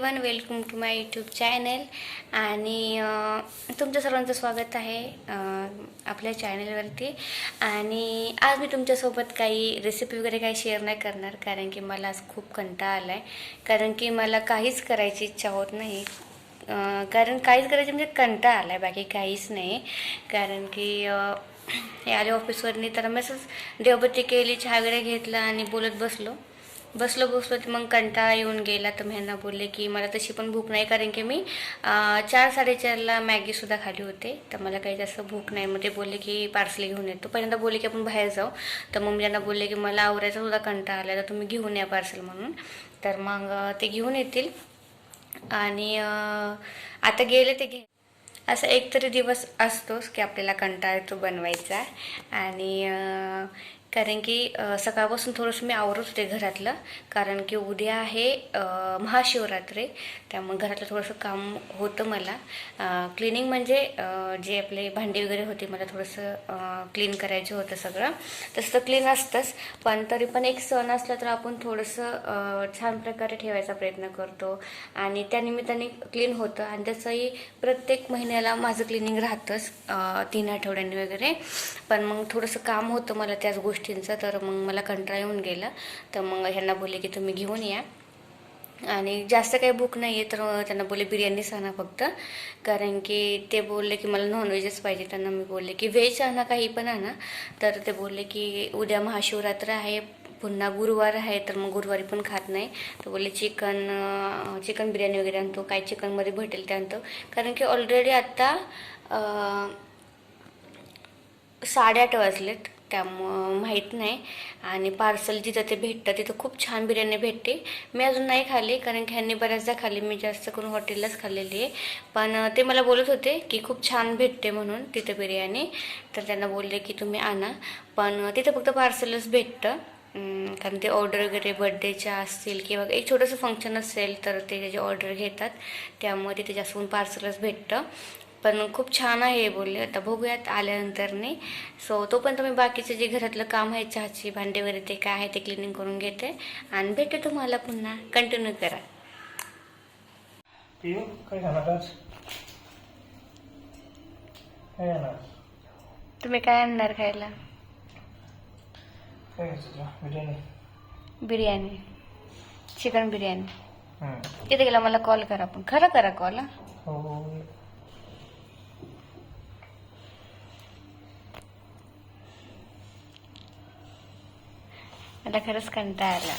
Everyone, welcome to my YouTube channel. आणि तुमचं सर्वांचं स्वागत आहे आपल्या चॅनलवरती. आणि आज मी तुमच्यासोबत काही रेसिपी वगैरे काही शेअर नाही करणार, कारण की मला आज खूप कंटाळा आला आहे. कारण की मला काहीच करायची इच्छा होत नाही. कारण काहीच करायची म्हणजे कंटाळा आला आहे, बाकी काहीच नाही. कारण की हे आले ऑफिसवरनी, तर मी असंच देवबत्ती केली, चहा वगैरे घेतला आणि बोलत बसलो तर मग कंटाळा येऊन गेला. तर मी ह्यांना बोलले की मला तशी पण भूक नाही, कारण की मी 4-4:30ला मॅगीसुद्धा खाली होते, तर मला काही जास्त भूक नाही. मग ते बोलले की पार्सल घेऊन येतो. पहिल्यांदा बोलले की आपण बाहेर जाऊ, तर मग मी त्यांना बोलले की मला आवरायचा सुद्धा कंटाळा आला, तर तुम्ही घेऊन या पार्सल म्हणून. तर मग ते घेऊन येतील. आणि आता गेले ते असा एकतरी दिवस असतोच की आपल्याला कंटाळा येतो बनवायचा. आणि कारण की सकाळपासून थोडंसं मी आवरत होते घरातलं, कारण की उद्या आहे महाशिवरात्री. त्यामुळे घरातलं थोडंसं काम होतं मला. क्लिनिंग म्हणजे जे आपले भांडी वगैरे होते, मला थोडंसं क्लीन करायचं होतं सगळं. तसं तर क्लीन असतंच, पण तरी पण एक सण असला तर आपण थोडंसं छान प्रकारे ठेवायचा प्रयत्न करतो, आणि त्यानिमित्ताने क्लीन होतं. आणि तसंही प्रत्येक महिन्याला माझं क्लिनिंग राहतंच 3 आठवड्यांनी वगैरे. पण मग थोडंसं काम होतं मला त्याच गोष्टींचं, तर मग मला कंटाळा येऊन गेला. तर मग ह्यांना बोलले की तुम्ही घेऊन या. आणि जास्त काही भूक नाही आहे, तर त्यांना बोलले बिर्याणीच आणा फक्त, कारण की ते बोलले की मला नॉनव्हेजच पाहिजे. त्यांना मी बोलले की व्हेज आणा, काही पण आणा. तर ते बोलले की उद्या महाशिवरात्र आहे, पुन्हा गुरुवार आहे, तर मग गुरुवारी पण खात नाही. तर बोलले चिकन बिर्याणी वगैरे आणतो, काय चिकनमध्ये भेटेल ते आणतो. कारण की ऑलरेडी आत्ता 8:30 वाजलेत, त्यामुळं माहीत नाही. आणि पार्सल जिथं ते भेटतं तिथं खूप छान बिर्याणी भेटते. मी अजून नाही खाल्ली, कारण की ह्यांनी बऱ्याचदा खाल्ली, मी जास्त करून हॉटेललाच खाल्लेली आहे. पण ते मला बोलत होते की खूप छान भेटते म्हणून तिथं बिर्याणी. तर त्यांना बोलले की तुम्ही आणा, पण तिथं फक्त पार्सलच भेटतं. कारण ते ऑर्डर वगैरे बड्डेच्या असतील किंवा एक छोटंसं फंक्शन असेल तर ते त्याची ऑर्डर घेतात, त्यामुळे तिथे जास्त करून पार्सलच भेटतं. पण खूप छान आहे बोलले. आता बघूयात आल्यानंतरने. सो तोपर्यंत मी बाकीचे जे घरातलं काम आहे, चहाची भांडे वगैरे ते काय आहे ते क्लिनिंग करून घेते, आणि भेटते तुम्हाला पुन्हा. कंटिन्यू करा. तुम्ही काय आणणार खायला? बिर्याणी, चिकन बिर्याणी. इथे गेला मला कॉल करा, पण खरं करा कॉल. मला खरंच कंटाळा आला.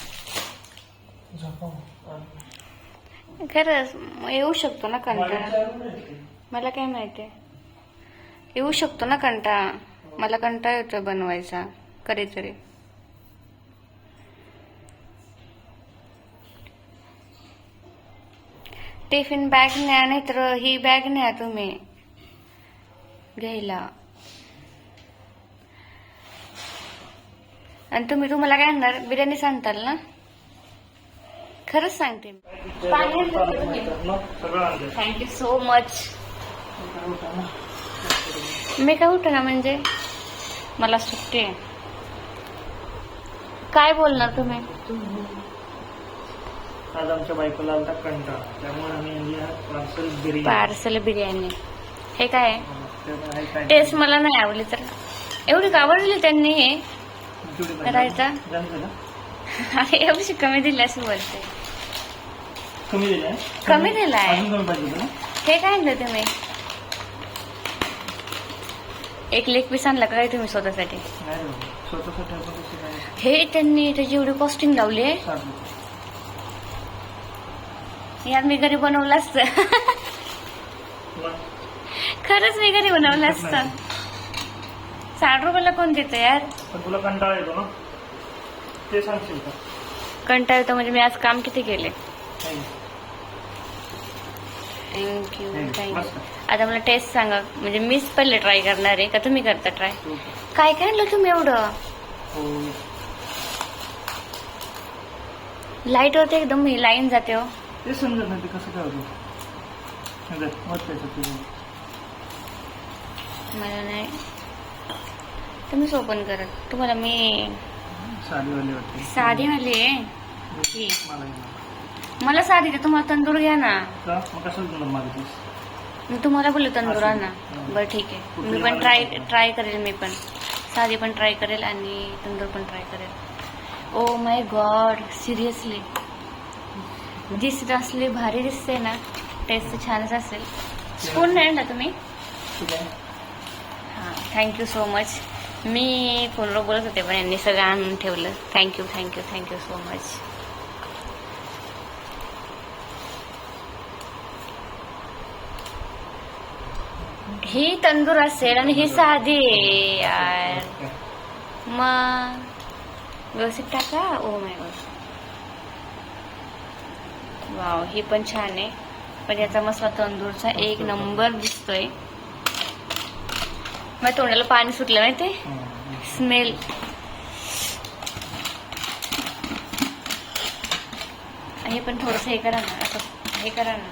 खरंच येऊ शकतो ना कंटाळा, मला काय माहिती. येऊ शकतो ना कंटाळा, मला कंटाळा येतोय बनवायचा कधीतरी. टिफिन बॅग न्या, नाही तर ही बॅग न्या तुम्ही घ्यायला. आणि तुम्हाला काय आणणार? बिर्याणी सांगताल ना? खरंच सांगते. Thank you so much. मी काय उठना म्हणजे मला सुट्टी आहे. काय बोलणार तुम्ही? आज आमच्या बायकोला आलता कंटाळा, त्यामुळे आम्ही पार्सल बिर्याणी. हे काय आहे? टेस्ट मला नाही आवडली, तर एवढी का आवडली त्यांनी हे करायचा? अरे एवढी कमी दिली असं बोलते. कमी दिलाय. हे काय आणलं तुम्ही? एक लेग पीस आणला काय तुम्ही स्वतःसाठी? हे त्यांनी त्याची एवढी कॉस्टिंग लावली आहे यार. मी घरी बनवलं असतं. खरंच मी घरी बनवलं असतं. 60 रुपयाला कोण देतं यार? तुला कंटाळा येतो ना, ते सांगशील का? कंटाळा येतो म्हणजे मी आज काम किती केले. थँक्यू. आता मला टेस्ट सांगा, म्हणजे मीच पहिले ट्राय करणार आहे का तुम्ही करता ट्राय? काय काय आणलं तुम्ही एवढं? लाईट वरती एकदम ही लाईन जाते हो. ते समजत नाही, ते कसं काय होतं. मला नाही, तुम्हीच ओपन करत. तुम्हाला मी साधीवाली आहे. मला साधी द्या, तुम्हाला तंदूर घ्या ना. का मग कशाला तुला मागितलीस? मी तुम्हाला बोलले तंदूर असं. आणा. हं. बरं ठीक आहे, कुठली मी पण मागितली? ट्राय करेल. मी पण साधी पण ट्राय करेल आणि तंदूर पण ट्राय करेल. ओ माय गॉड, सिरियसली दिसत असली भारी दिसते ना. टेस्ट छानच असेल. स्पून नाही ना तुम्ही? ठीक आहे. हां, थँक्यू सो मच. मी फोनवर बोलत होते पण यांनी सगळं आणून ठेवलं. Thank you thank you thank you so much. ही तंदूर असेल आणि ही साधी आहे यार. मग व्यवस्थित टाका. ओ माय गॉड, वाव, ही पण छान आहे. पण याचा मसाला तंदूरचा एक नंबर दिसतोय. माझ्या तोंडाला पाणी सुटलं नाही ते स्मेल. हे पण थोडंसं हे करा ना, असं हे करा ना,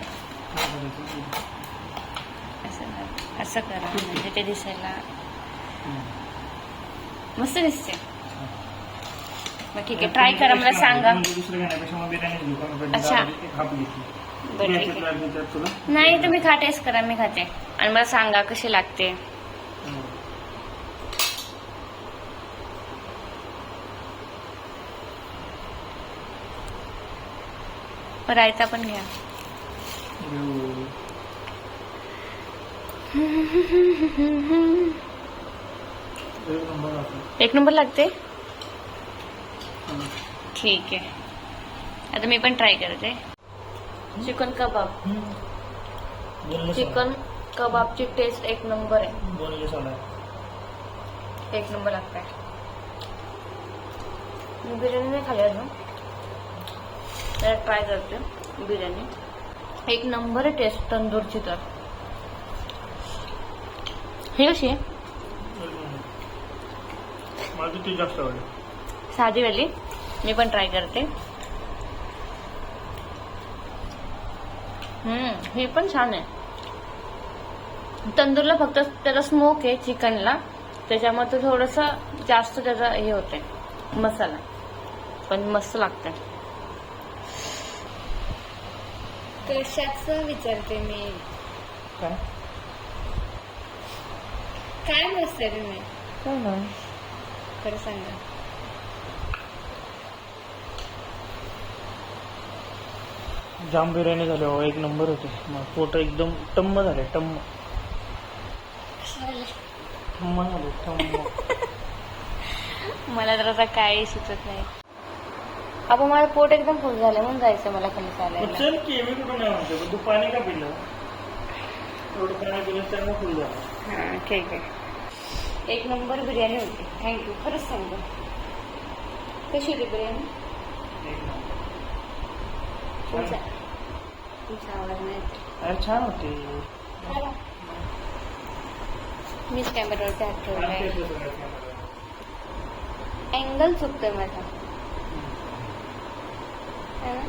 असं करा म्हणजे ते दिसायला मस्त दिसते. मग ठीक आहे, ट्राय करा, मला सांगा. दुसरं घेण्यापेक्षा मग बिर्याणीच घेऊ का? मी अच्छा. एक हाफ घेतली. बरं ठीक घ्यायची आहे. लागली तर तुला? नाही, तुम्ही खा, टेस्ट करा, मी खाते आणि मला सांगा कशी लागते. रायता पण घ्या. घेऊ. एक नंबर असं. एक नंबर लागते. हं. ठीक आहे, आता मी पण ट्राय करते. चिकन कबाब. बोनलेस चिकन कबाबची टेस्ट एक नंबर आहे. वाला. बोनलेस वाला आहे. एक नंबर लागतंय. मी बिर्याणी नाही खाली अजून, तर ट्राय करते बिर्याणी. एक नंबर आहे टेस्ट तंदूरची. तर हे कशी आहे? मला ती जास्त आवडली. साधीवाली. मी पण ट्राय करते. ही पण छान आहे. तंदूरला फक्त त्याचा स्मोक आहे चिकनला, त्याच्यामुळे तो थोडस जास्त त्याचा हे होते मसाला, पण मस्त लागतं. कशाच विचारते मी? काय? काय बसते तुम्ही? काय नाही. खरं सांगा. जाम बिर्याणी झाली हो, एक नंबर होते. मग पोट एकदम टम्म झाले. टम्म टम्म झाले. टम्म. मला तर आता काही सुचत नाही. आपण माझं पोट एकदम फुल झालं म्हणून जायचं मला खाली मग चालायला. चल की, मी कुठं नाही म्हणतो, पण तू पाणी का पिलं? एवढं पाणी पिलं त्यामुळे फुल झालं. हां ठीक आहे. एक नंबर बिर्याणी होती. थँक्यू, खरंच सांगतो. कशी होती बिर्याणी? एक नंबर. तुमचा आवाज नाही. अरे छान होते. मीच कॅमेरावरती हात ठेवलाय. छान taste होतं त्या camera. अँगल चुकतोय माझा, है ना?